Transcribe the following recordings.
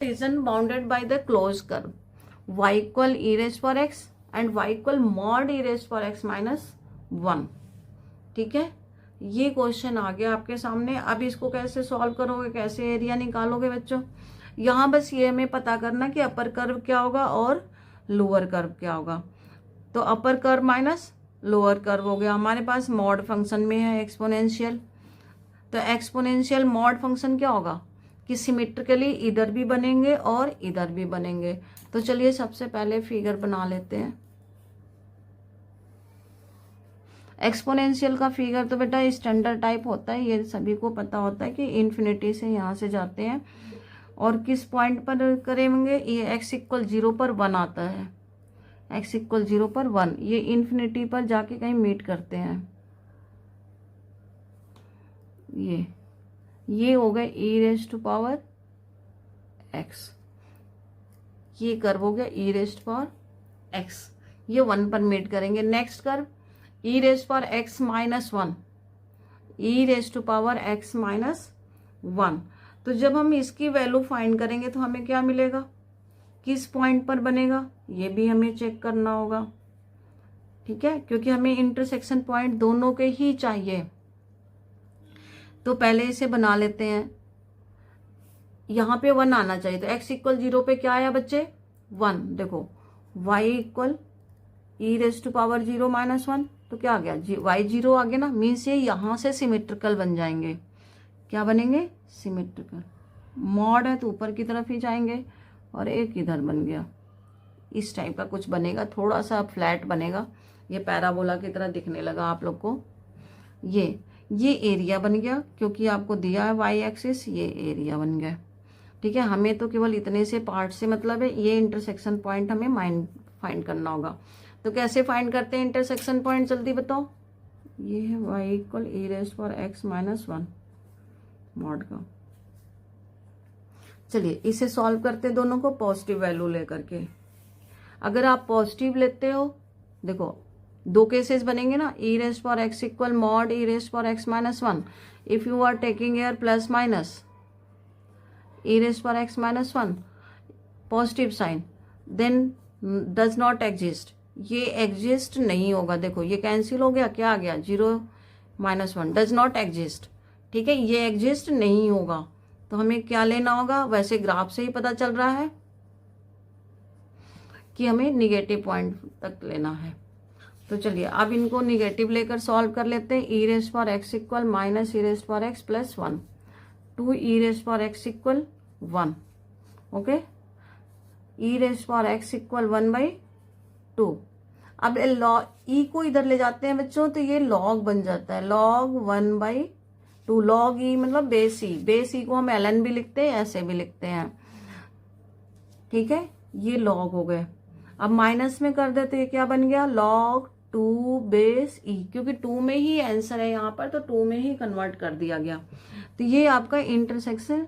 Reason bounded by the close curve y equal e raised power x and y equal mod e raised power x minus 1। ठीक है, ये question आ गया आपके सामने। अब इसको कैसे सॉल्व करोगे, कैसे एरिया निकालोगे बच्चों? यहाँ बस ये हमें पता करना कि अपर कर्व क्या होगा और लोअर कर्व क्या होगा। तो upper curve minus lower curve हो गया हमारे पास, मॉड फंक्शन में है एक्सपोनेंशियल। तो एक्सपोनेंशियल मॉड फंक्शन क्या होगा कि सिमेट्रिकली इधर भी बनेंगे और इधर भी बनेंगे। तो चलिए सबसे पहले फिगर बना लेते हैं। एक्सपोनेंशियल का फिगर तो बेटा स्टैंडर्ड टाइप होता है, ये सभी को पता होता है कि इन्फिनिटी से यहाँ से जाते हैं और किस पॉइंट पर करेंगे, ये x इक्वल 0 पर 1 आता है, x इक्वल 0 पर 1, ये इन्फिनिटी पर जाके कहीं मीट करते हैं। ये हो गए e raised to power x, ये कर्व हो गया e रेस्ट फॉर x, ये 1 पर मीट करेंगे। Next curve e raised for x minus 1, e raised to power x minus 1। तो जब हम इसकी वैल्यू फाइंड करेंगे तो हमें क्या मिलेगा, किस पॉइंट पर बनेगा, ये भी हमें चेक करना होगा। ठीक है, क्योंकि हमें इंटरसेक्शन पॉइंट दोनों के ही चाहिए। तो पहले इसे बना लेते हैं। यहाँ पे 1 आना चाहिए, तो x इक्वल 0 पे क्या आया बच्चे, 1। देखो y equal e raised to power 0 minus 1, तो क्या आ गया, y 0 आ गया ना, मीन्स ये यहाँ से सिमेट्रिकल बन जाएंगे। क्या बनेंगे, सिमेट्रिकल। मॉड है तो ऊपर की तरफ ही जाएंगे और एक इधर बन गया, इस टाइप का कुछ बनेगा, थोड़ा सा फ्लैट बनेगा, ये पैराबोला की तरह दिखने लगा आप लोग को। ये एरिया बन गया, क्योंकि आपको दिया है y एक्सिस, ये एरिया बन गया। ठीक है, हमें तो केवल इतने से पार्ट से मतलब है, ये इंटरसेक्शन पॉइंट हमें फाइंड करना होगा। तो कैसे फाइंड करते हैं इंटरसेक्शन पॉइंट, जल्दी बताओ। ये है y equal e raised for x minus 1 mod का। चलिए इसे सॉल्व करते हैं दोनों को पॉजिटिव वैल्यू लेकर के। अगर आप पॉजिटिव लेते हो, देखो दो केसेस बनेंगे ना, e raised power x equal mod e raised power x minus 1। If you are taking air plus minus e raised power x minus 1 positive sign, then does not exist, ये exist नहीं होगा। देखो ये cancel हो गया, क्या आ गया, 0 minus 1, does not exist. ठीक है, ये एग्जिस्ट नहीं होगा। तो हमें क्या लेना होगा, वैसे ग्राफ से ही पता चल रहा है कि हमें निगेटिव पॉइंट तक लेना है। तो चलिए अब इनको निगेटिव लेकर सॉल्व कर लेते हैं। E raised power x equal minus e raised power x plus 1, 2 e raised power x equal 1। Okay, e raised power x equal 1/2। अब ई को इधर ले जाते हैं बच्चों, तो ये लॉग बन जाता है, लॉग 1/2। लॉग ई मतलब बेस ई, बेस ई को हम ln भी लिखते हैं, ऐसे भी लिखते हैं। ठीक है, ये लॉग हो गए। अब माइनस में कर देते, ये क्या बन गया, log 2 बेस ई, क्योंकि 2 में ही आंसर है यहाँ पर, तो 2 में ही कन्वर्ट कर दिया गया। तो ये आपका इंटरसेक्शन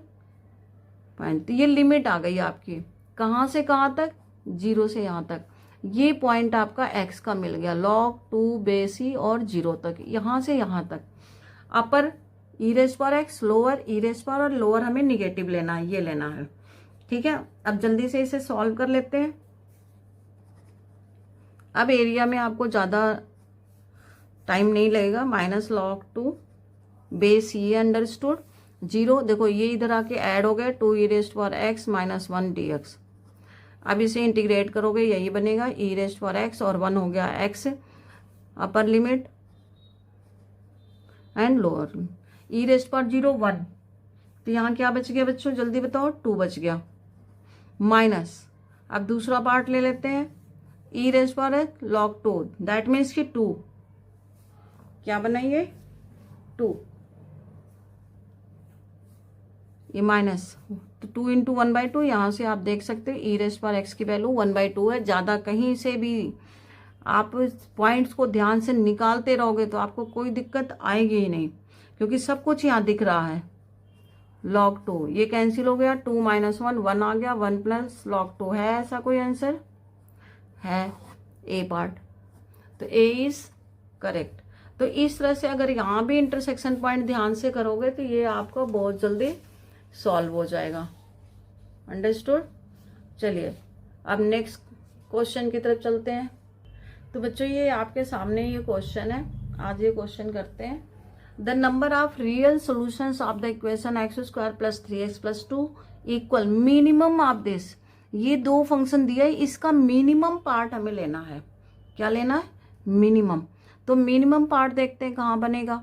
पॉइंट, तो ये लिमिट आ गई आपकी, कहाँ से कहाँ तक, 0 से यहाँ तक। ये पॉइंट आपका x का मिल गया, log 2 बेस ई और 0 तक, यहाँ से यहाँ तक। Upper e raised power x, lower e raised power, और लोअर हमें निगेटिव लेना है, ये लेना है। ठीक है, अब जल्दी से इसे सॉल्व कर लेते हैं। अब एरिया में आपको ज़्यादा टाइम नहीं लगेगा, माइनस log 2 बेस ये अंडरस्टूड 0। देखो ये इधर आके ऐड हो गए, 2 e raised power x minus 1 dx। अब इसे इंटीग्रेट करोगे, यही बनेगा ई रेस्ट फॉर एक्स और 1 हो गया x, upper limit and lower. E raised for 0 1, तो यहाँ क्या बच गया बच्चों, जल्दी बताओ, 2 बच गया। माइनस, अब दूसरा पार्ट ले लेते हैं, e raised power log 2, that means कि 2 क्या बनाइए, 2, ये माइनस, तो 2 इंटू 1/2, यहाँ से आप देख सकते हैं ई रेस्ट फॉर एक्स की वैल्यू 1/2 है। ज़्यादा कहीं से भी आप पॉइंट्स को ध्यान से निकालते रहोगे तो आपको कोई दिक्कत आएगी ही नहीं, क्योंकि सब कुछ यहाँ दिख रहा है। log 2 ये कैंसिल हो गया, 2 माइनस 1, 1 आ गया, 1 प्लस log 2 है ऐसा कोई आंसर है, ए पार्ट, तो ए इज करेक्ट। तो इस तरह से अगर यहाँ भी इंटरसेक्शन पॉइंट ध्यान से करोगे तो ये आपको बहुत जल्दी सॉल्व हो जाएगा। अंडरस्टूड। चलिए अब नेक्स्ट क्वेश्चन की तरफ चलते हैं। तो बच्चों ये आपके सामने ये क्वेश्चन है, आज ये क्वेश्चन करते हैं। The number of real solutions of the equation x square plus 3x plus 2 equal minimum of this. ये दो फंक्शन दिया है, इसका मिनिमम पार्ट हमें लेना है। क्या लेना है? मिनिमम। तो मिनिमम पार्ट देखते हैं कहाँ बनेगा।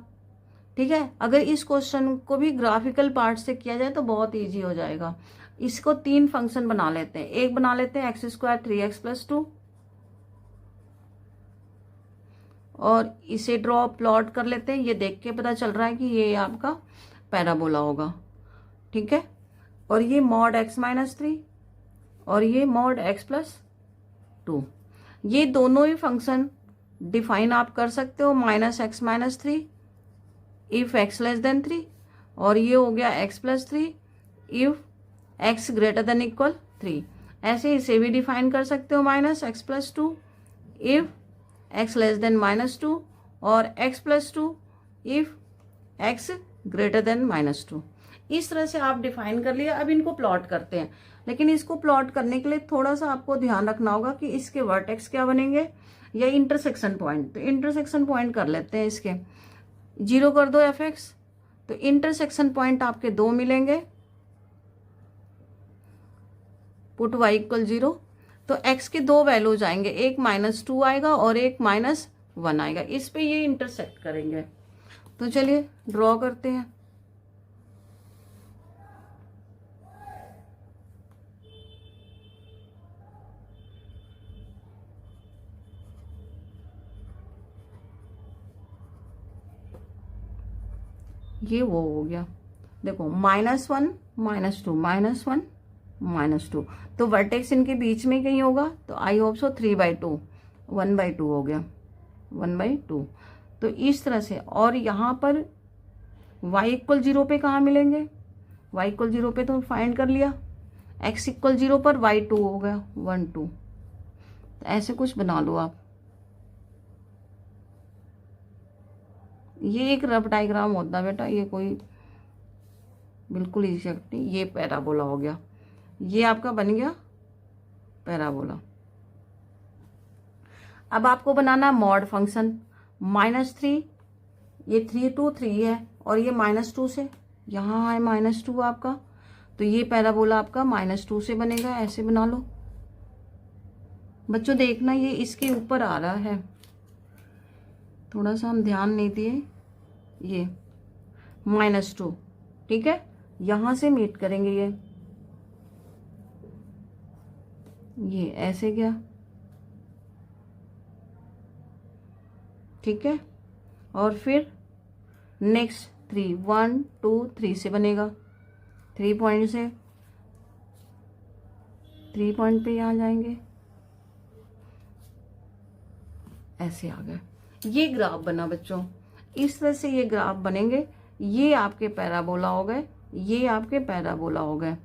ठीक है, अगर इस क्वेश्चन को भी ग्राफिकल पार्ट से किया जाए तो बहुत ईजी हो जाएगा। इसको 3 फंक्शन बना लेते हैं। एक बना लेते हैं एक्स स्क्वायर 3x प्लस 2 और इसे ड्रॉ प्लॉट कर लेते हैं। ये देख के पता चल रहा है कि ये आपका पैराबोला होगा। ठीक है, और ये मॉड x माइनस 3 और ये मॉड x प्लस 2। ये दोनों ही फंक्शन डिफाइन आप कर सकते हो minus x minus 3 if x less than 3 और ये हो गया x plus 3 if x greater than equal 3। ऐसे इसे भी डिफाइन कर सकते हो minus x plus 2 if x less than minus 2 और x plus 2 if x greater than minus 2। इस तरह से आप डिफाइन कर लिया। अब इनको प्लॉट करते हैं, लेकिन इसको प्लॉट करने के लिए थोड़ा सा आपको ध्यान रखना होगा कि इसके वर्टेक्स क्या बनेंगे या इंटरसेक्शन पॉइंट। तो इंटरसेक्शन पॉइंट कर लेते हैं, इसके 0 कर दो fx। तो इंटरसेक्शन पॉइंट आपके 2 मिलेंगे, पुट y इक्वल 0। तो x के 2 वैल्यूज आएंगे, एक -2 आएगा और एक -1 आएगा। इस पे ये इंटरसेक्ट करेंगे। तो चलिए ड्रॉ करते हैं। ये वो हो गया, देखो -1 -2 -1 -2। तो वर्टेक्स इनके बीच में कहीं होगा, तो आई होप सो 3/2 1/2 हो गया 1/2। तो इस तरह से, और यहाँ पर y इक्वल 0 पे कहाँ मिलेंगे? y इक्वल 0 पे तो फाइंड कर लिया। x इक्वल 0 पर y 2 हो गया 1 2। तो ऐसे कुछ बना लो आप। ये एक रफ डायग्राम होता है बेटा, ये कोई बिल्कुल इजी नहीं। ये पैराबोला हो गया, ये आपका बन गया पैराबोला। अब आपको बनाना मॉड फंक्शन -3, ये 3 2 3 है और ये -2 से यहाँ है -2 आपका। तो ये पैराबोला आपका -2 से बनेगा। ऐसे बना लो बच्चों। देखना ये इसके ऊपर आ रहा है, थोड़ा सा हम ध्यान नहीं दिए। ये -2, ठीक है, यहां से मीट करेंगे। ये ऐसे गया, ठीक है। और फिर नेक्स्ट 3 1 2 3 से बनेगा। 3 पॉइंट से 3 पॉइंट पे यहाँ जाएंगे, ऐसे आ गए। ये ग्राफ बना बच्चों, इस तरह से ये ग्राफ बनेंगे। ये आपके पैराबोला हो गए, ये आपके पैराबोला हो गए,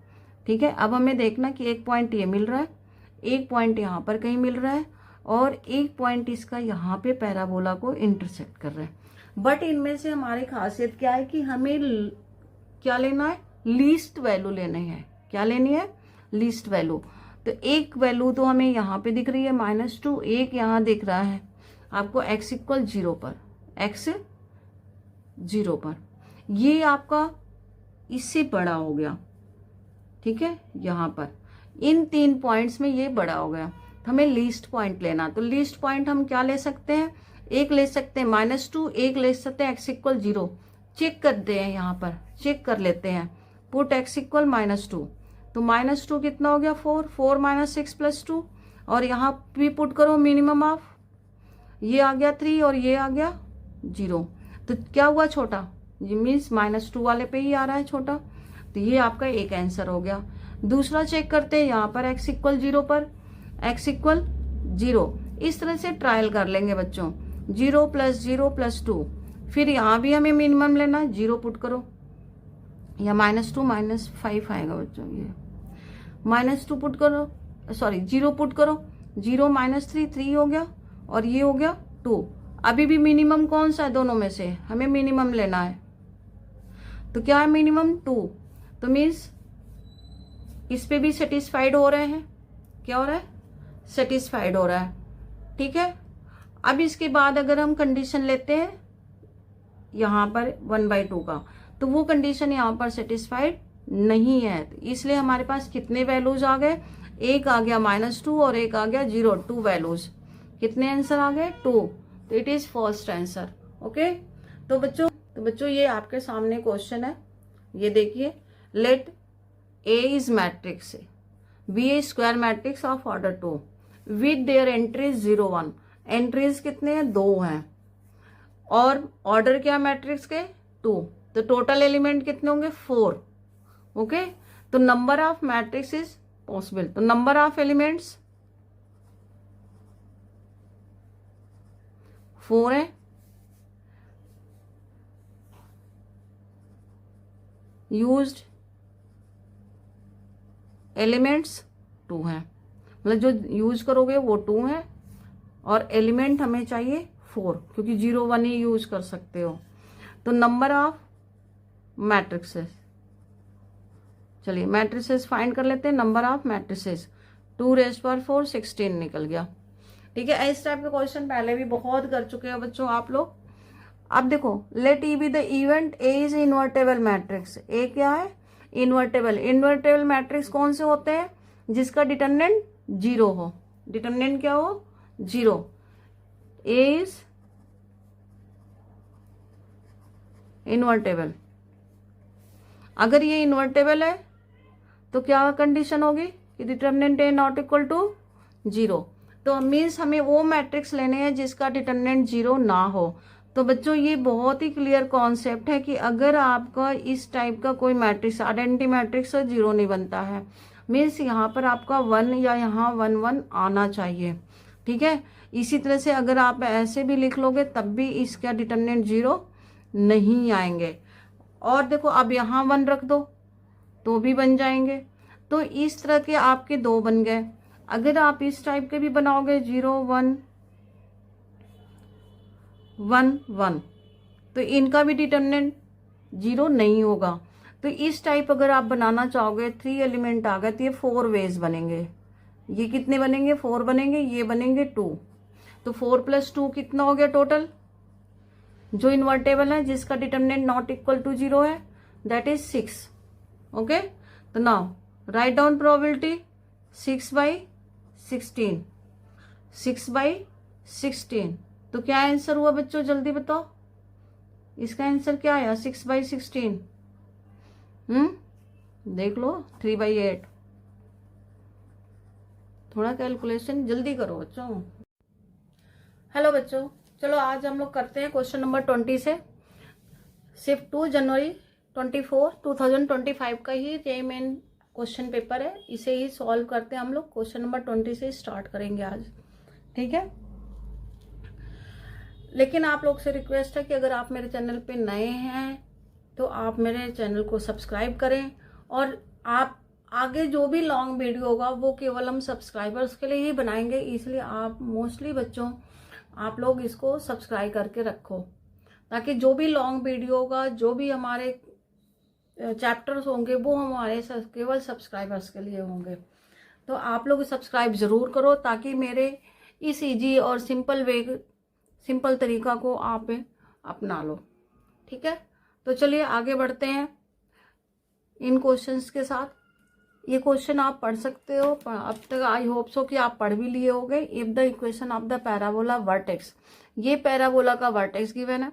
ठीक है। अब हमें देखना कि एक पॉइंट ये मिल रहा है, एक पॉइंट यहाँ पर कहीं मिल रहा है और एक पॉइंट इसका यहाँ पे पैराबोला को इंटरसेक्ट कर रहा है। बट इनमें से हमारी खासियत क्या है कि हमें क्या लेना है? लीस्ट वैल्यू लेनी है। क्या लेनी है? Least value. तो एक वैल्यू तो हमें यहाँ पे दिख रही है -2, एक यहाँ दिख रहा है आपको x इक्वल 0 पर, x 0 पर। ये आपका इससे बड़ा हो गया, ठीक है। यहाँ पर इन 3 पॉइंट्स में ये बड़ा हो गया, तो हमें लीस्ट पॉइंट लेना। तो लीस्ट पॉइंट हम क्या ले सकते हैं? एक ले सकते हैं -2, एक ले सकते हैं x इक्वल 0। चेक करते हैं, यहाँ पर चेक कर लेते हैं। पुट x इक्वल -2, तो -2 कितना हो गया? 4 4 - 6 + 2। और यहाँ भी पुट करो मिनिमम ऑफ, ये आ गया 3 और ये आ गया 0। तो क्या हुआ? छोटा, ये मीन्स -2 वाले पे ही आ रहा है छोटा। तो ये आपका एक आंसर हो गया। दूसरा चेक करते हैं, यहाँ पर x इक्वल 0 पर, x इक्वल 0। इस तरह से ट्रायल कर लेंगे बच्चों। 0 + 0 + 2। फिर यहाँ भी हमें मिनिमम लेना है, 0 पुट करो, या -2 - 5 आएगा बच्चों। ये -2 पुट करो, सॉरी 0 पुट करो, 0 - 3 3 हो गया और ये हो गया 2। अभी भी मिनिमम कौन सा है दोनों में से? हमें मिनिमम लेना है। तो क्या है मिनिमम? 2। तो मीन्स इस पे भी सेटिस्फाइड हो रहे हैं, क्या हो रहा है, सेटिस्फाइड हो रहा है, ठीक है। अब इसके बाद अगर हम कंडीशन लेते हैं यहाँ पर 1/2 का, तो वो कंडीशन यहाँ पर सेटिस्फाइड नहीं है, इसलिए हमारे पास कितने वैल्यूज आ गए, एक आ गया -2 और एक आ गया 0, 2 वैल्यूज, कितने आंसर आ गए, 2, तो it is first answer. Okay, तो बच्चों ये आपके सामने क्वेश्चन है, ये देखिए, let A is matrix be a square matrix of order 2 with their entries 0 1, entries कितने हैं, 2 हैं, और ऑर्डर क्या मैट्रिक्स के, 2, तो टोटल एलिमेंट कितने होंगे, 4। ओके, तो number of matrix is possible, तो नंबर ऑफ एलिमेंट्स 4 है, यूज्ड एलिमेंट्स 2 हैं, मतलब जो यूज करोगे वो 2 है, और एलिमेंट हमें चाहिए 4, क्योंकि 0 1 ही यूज कर सकते हो। तो नंबर ऑफ मैट्रिक्सेस, चलिए मैट्रिसेस फाइंड कर लेते हैं, नंबर ऑफ मैट्रिसेस 2⁴ 16 निकल गया, ठीक है। इस टाइप के क्वेश्चन पहले भी बहुत कर चुके हैं बच्चों आप लोग। अब देखो, let E be the event A is invertible matrix, A क्या है, इन्वर्टेबल। इन्वर्टेबल मैट्रिक्स कौन से होते हैं, जिसका डिटरमिनेंट 0 हो, डिटरमिनेंट क्या हो, 0। ए इज इन्वर्टेबल, अगर ये इन्वर्टेबल है तो क्या कंडीशन होगी कि determinant A not equal to 0, तो मीन्स हमें वो मैट्रिक्स लेने हैं जिसका डिटरमिनेंट 0 ना हो। तो बच्चों ये बहुत ही क्लियर कॉन्सेप्ट है कि अगर आपका इस टाइप का कोई मैट्रिक्स आइडेंटिटी मैट्रिक्स 0 नहीं बनता है, मीन्स यहाँ पर आपका 1 या यहाँ 1 1 आना चाहिए, ठीक है। इसी तरह से अगर आप ऐसे भी लिख लोगे तब भी इसका डिटरमिनेंट 0 नहीं आएंगे। और देखो, अब यहाँ 1 रख दो तो भी बन जाएंगे, तो इस तरह के आपके 2 बन गए। अगर आप इस टाइप के भी बनाओगे 0 1 1 1, तो इनका भी डिटरमिनेंट 0 नहीं होगा। तो इस टाइप अगर आप बनाना चाहोगे, 3 एलिमेंट आ गए, तो ये 4 वेज बनेंगे। ये कितने बनेंगे, 4 बनेंगे, ये बनेंगे 2, तो 4 + 2 कितना हो गया टोटल, जो इन्वर्टेबल है जिसका डिटरमिनेंट नॉट इक्वल टू 0 है, दैट इज 6। ओके, तो नाउ राइट डाउन प्रोबेबिलिटी 6/16, 6/16, तो क्या आंसर हुआ बच्चों, जल्दी बताओ, इसका आंसर क्या आया, 6/16। देख लो, 3/8, थोड़ा कैलकुलेशन जल्दी करो बच्चों। हेलो बच्चों, चलो आज हम लोग करते हैं क्वेश्चन नंबर 20 से। शिफ्ट 2 जनवरी 24 2025 का ही ये मेन क्वेश्चन पेपर है, इसे ही सॉल्व करते हैं हम लोग। क्वेश्चन नंबर 20 से स्टार्ट करेंगे आज, ठीक है। लेकिन आप लोग से रिक्वेस्ट है कि अगर आप मेरे चैनल पे नए हैं तो आप मेरे चैनल को सब्सक्राइब करें, और आप आगे जो भी लॉन्ग वीडियो होगा वो केवल हम सब्सक्राइबर्स के लिए ही बनाएंगे, इसलिए आप मोस्टली बच्चों आप लोग इसको सब्सक्राइब करके रखो, ताकि जो भी लॉन्ग वीडियो होगा, जो भी हमारे चैप्टर्स होंगे वो हमारे केवल सब्सक्राइबर्स के लिए होंगे। तो आप लोग सब्सक्राइब ज़रूर करो, ताकि मेरे इस इजी और सिंपल तरीका को आप अपना लो, ठीक है। तो चलिए आगे बढ़ते हैं इन क्वेश्चंस के साथ। ये क्वेश्चन आप पढ़ सकते हो, अब तक आई होप सो कि आप पढ़ भी लिए होंगे। If the equation of the parabola vertex, ये पैराबोला का वर्टेक्स गिवन है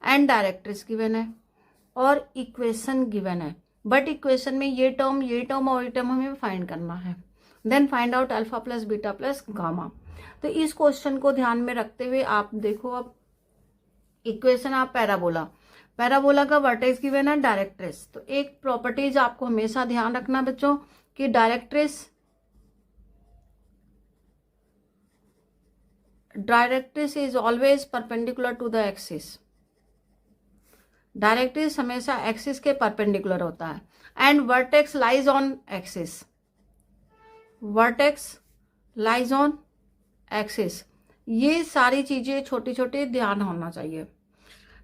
एंड डायरेक्ट्रिक्स गिवन है और इक्वेशन गिवन है, बट इक्वेशन में ये टर्म और ये टर्म हमें फाइंड करना है। Then find out alpha plus beta plus gamma. तो इस क्वेश्चन को ध्यान में रखते हुए आप देखो, अब इक्वेशन ऑफ पैराबोला का वर्टेक्स गिवन है, डायरेक्ट्रिक्स। तो एक प्रॉपर्टीज आपको हमेशा ध्यान रखना बच्चों कि directrix is always perpendicular to the axis. Directrix हमेशा एक्सिस के परपेंडिकुलर होता है, and vertex lies on axis. Vertex lies on axis, ये सारी चीजें छोटी छोटी ध्यान होना चाहिए,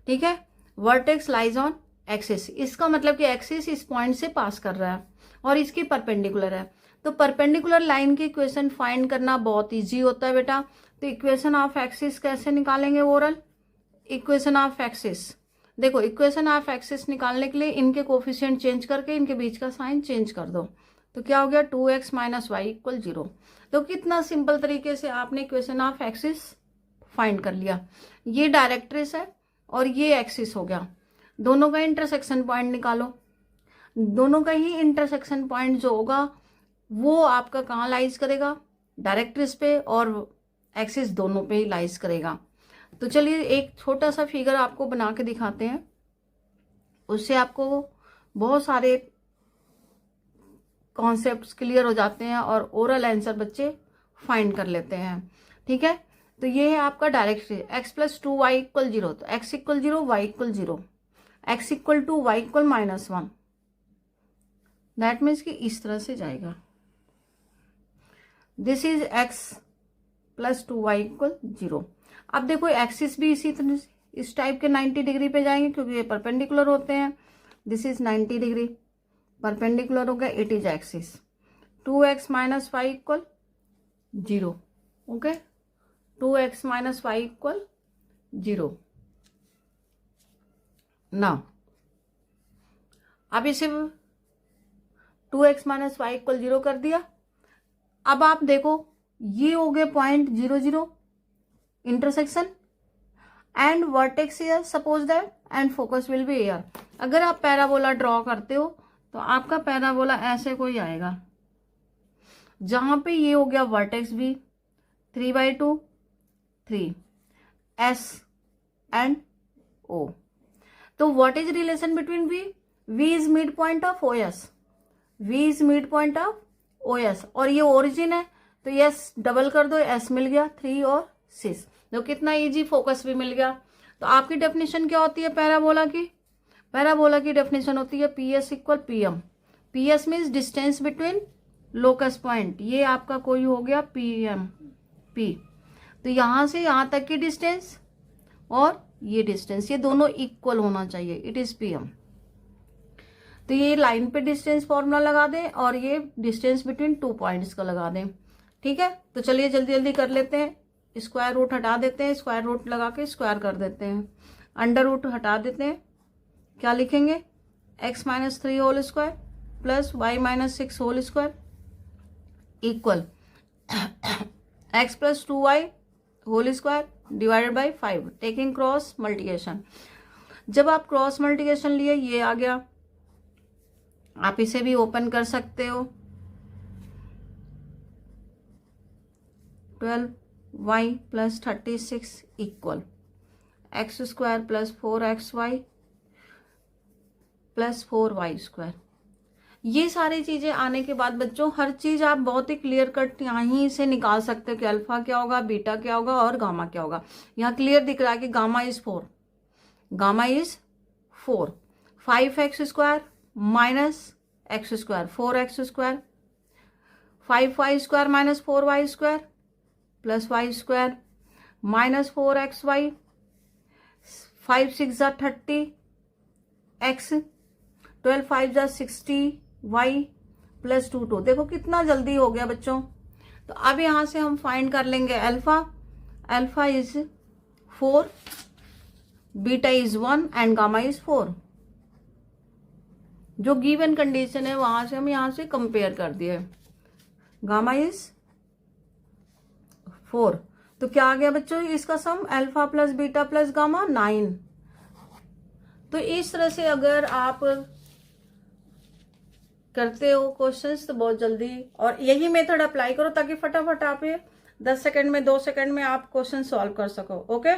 ठीक है। वर्टेक्स लाइज ऑन एक्सिस, इसका मतलब कि एक्सिस इस पॉइंट से पास कर रहा है, और इसकी परपेंडिकुलर है। तो परपेंडिकुलर लाइन की इक्वेशन फाइंड करना बहुत इजी होता है बेटा। तो इक्वेशन ऑफ एक्सिस कैसे निकालेंगे ओरल? इक्वेशन ऑफ एक्सिस, देखो इक्वेशन ऑफ एक्सिस निकालने के लिए इनके कोफिशिएंट चेंज करके इनके बीच का साइन चेंज कर दो। तो क्या हो गया 2x माइनस वाई इक्वल 0। तो कितना सिंपल तरीके से आपने इक्वेशन ऑफ एक्सिस फाइंड कर लिया। ये डायरेक्ट्रिस है और ये एक्सिस हो गया। दोनों का इंटरसेक्शन पॉइंट निकालो। दोनों का ही इंटरसेक्शन पॉइंट जो होगा वो आपका कहाँ लाइज करेगा? डायरेक्ट्रिस पे, और एक्सिस दोनों पे ही लाइज करेगा। तो चलिए एक छोटा सा फिगर आपको बना के दिखाते हैं, उससे आपको बहुत सारे कॉन्सेप्ट्स क्लियर हो जाते हैं और ओरल आंसर बच्चे फाइंड कर लेते हैं। ठीक है, तो ये है आपका direct x plus 2y equal 0। तो x equal 0, y equal 0, x equal 2, y equal -1। That means कि इस तरह से जाएगा। This is x plus 2y equal 0। अब देखो एक्सिस भी इसी तरह इस टाइप के 90 डिग्री पे जाएंगे क्योंकि ये परपेंडिकुलर होते हैं। दिस इज 90 डिग्री परपेंडिकुलर हो गया, it is axis. 2x minus y equal 0। Okay, 2x minus y equal 0। Now अब इसे 2x माइनस वाई इक्वल 0 कर दिया। अब आप देखो ये हो गए point 0 0 intersection and vertex here, suppose that, and focus will be here. अगर आप पैराबोला ड्रॉ करते हो तो आपका पैराबोला ऐसे कोई आएगा जहां पे ये हो गया वर्टेक्स भी 3/2 3 S एंड O। तो what is relation between V? V is mid point of OS, V is mid point of OS, और ये ओरिजिन है तो S डबल कर दो, S मिल गया 3 और 6। तो कितना इजी, फोकस भी मिल गया। तो आपकी डेफिनेशन क्या होती है पैराबोला की? पैराबोला की डेफिनेशन होती है PS equal PM। PS means distance between locus point, ये आपका कोई हो गया PM P। तो यहां से यहां तक की डिस्टेंस और ये डिस्टेंस, ये दोनों इक्वल होना चाहिए, इट इज PM। तो ये लाइन पे डिस्टेंस फॉर्मूला लगा दें और ये डिस्टेंस बिटवीन 2 पॉइंट्स का लगा दें। ठीक है, तो चलिए जल्दी जल्दी कर लेते हैं। स्क्वायर रूट हटा देते हैं, स्क्वायर रूट लगा के स्क्वायर कर देते हैं। अंडर रूट हटा देते हैं, क्या लिखेंगे? x minus 3 whole square plus y minus 6 whole square equal x plus 2y whole square divided by 5, taking cross multiplication. जब आप क्रॉस मल्टीप्लिकेशन लिए ये आ गया, आप इसे भी ओपन कर सकते हो। 12y plus 36 equal x square plus 4xy plus 4y square. ये सारी चीजें आने के बाद बच्चों हर चीज आप बहुत ही क्लियर कट यहीं से निकाल सकते हो कि अल्फा क्या होगा, बीटा क्या होगा और गामा क्या होगा। यहाँ क्लियर दिख रहा है कि gamma is 4, gamma is 4। 5x square minus x square 4x square, 5y square minus 4y square plus y square minus 4xy, 5 6 जा 30 x, 12 5 जा 60 y प्लस 2 2। देखो कितना जल्दी हो गया बच्चों। तो अब यहां से हम फाइंड कर लेंगे alpha. Alpha is 4, beta is 1 and gamma is 4। जो गिवन कंडीशन है वहां से हम यहां से कंपेयर कर दिए। गामा इज 4, तो क्या आ गया बच्चों इसका sum? Alpha plus beta plus gamma 9। तो इस तरह से अगर आप करते हो क्वेश्चंस तो बहुत जल्दी, और यही मेथड अप्लाई करो ताकि फटाफट आप 10 सेकंड में 2 सेकंड में आप क्वेश्चन सॉल्व कर सको। ओके।